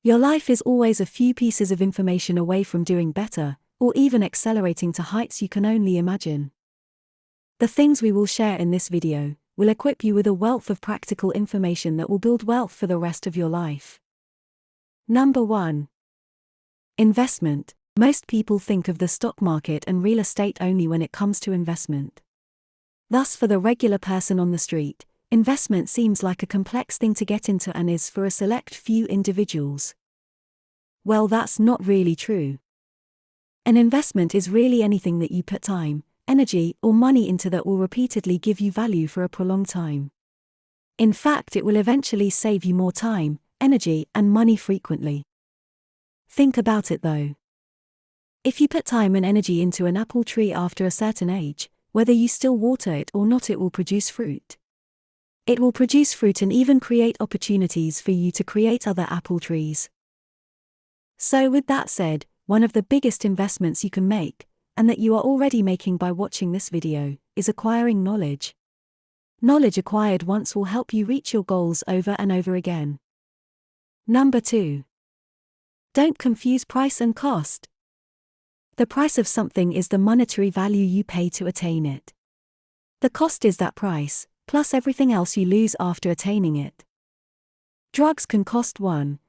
Your life is always a few pieces of information away from doing better, or even accelerating to heights you can only imagine. The things we will share in this video will equip you with a wealth of practical information that will build wealth for the rest of your life. Number 1. Investment. Most people think of the stock market and real estate only when it comes to investment. Thus, for the regular person on the street, investment seems like a complex thing to get into and is for a select few individuals. Well, that's not really true. An investment is really anything that you put time, energy, or money into that will repeatedly give you value for a prolonged time. In fact, it will eventually save you more time, energy, and money frequently. Think about it though. If you put time and energy into an apple tree after a certain age, whether you still water it or not, it will produce fruit. It will produce fruit and even create opportunities for you to create other apple trees. So with that said, one of the biggest investments you can make, and that you are already making by watching this video, is acquiring knowledge. Knowledge acquired once will help you reach your goals over and over again. Number 2. Don't confuse price and cost. The price of something is the monetary value you pay to attain it. The cost is that price, plus everything else you lose after attaining it. Drugs can cost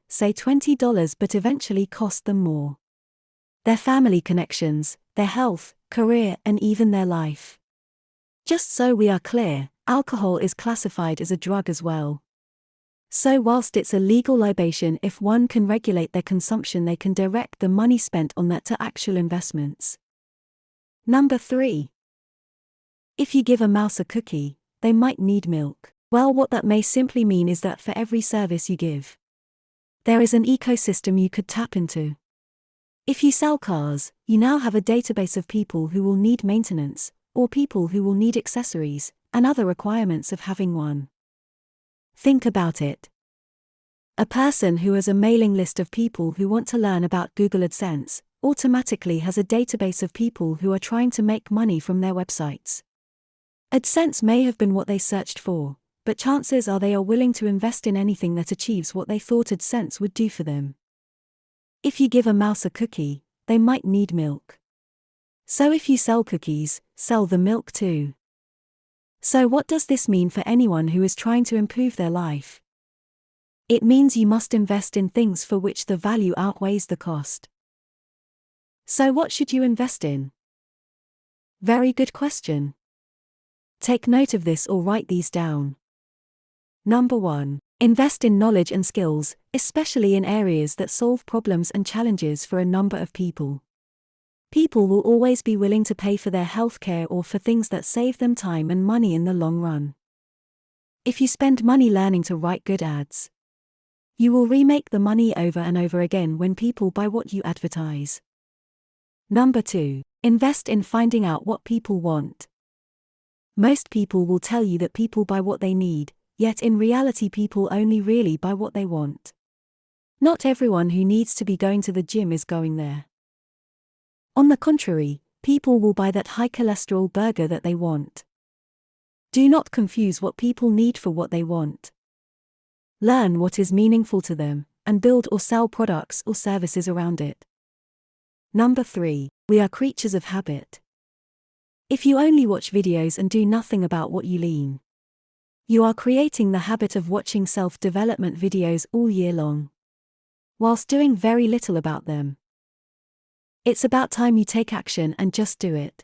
say $20 but eventually cost them more. Their family connections, their health, career, and even their life. Just so we are clear, alcohol is classified as a drug as well. So whilst it's a legal libation, if one can regulate their consumption, they can direct the money spent on that to actual investments. Number 3. If you give a mouse a cookie, they might need milk. Well, what that may simply mean is that for every service you give, there is an ecosystem you could tap into. If you sell cars, you now have a database of people who will need maintenance, or people who will need accessories, and other requirements of having one. Think about it. A person who has a mailing list of people who want to learn about Google AdSense automatically has a database of people who are trying to make money from their websites. AdSense may have been what they searched for, but chances are they are willing to invest in anything that achieves what they thought AdSense would do for them. If you give a mouse a cookie, they might need milk. So if you sell cookies, sell the milk too. So what does this mean for anyone who is trying to improve their life? It means you must invest in things for which the value outweighs the cost. So what should you invest in? Very good question. Take note of this or write these down. Number 1. Invest in knowledge and skills, especially in areas that solve problems and challenges for a number of people. People will always be willing to pay for their healthcare or for things that save them time and money in the long run. If you spend money learning to write good ads, you will remake the money over and over again when people buy what you advertise. Number 2. Invest in finding out what people want. Most people will tell you that people buy what they need, yet in reality people only really buy what they want. Not everyone who needs to be going to the gym is going there. On the contrary, people will buy that high cholesterol burger that they want. Do not confuse what people need for what they want. Learn what is meaningful to them, and build or sell products or services around it. Number 3. We are creatures of habit. If you only watch videos and do nothing about what you learn, you are creating the habit of watching self-development videos all year long, whilst doing very little about them. It's about time you take action and just do it.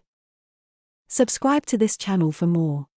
Subscribe to this channel for more.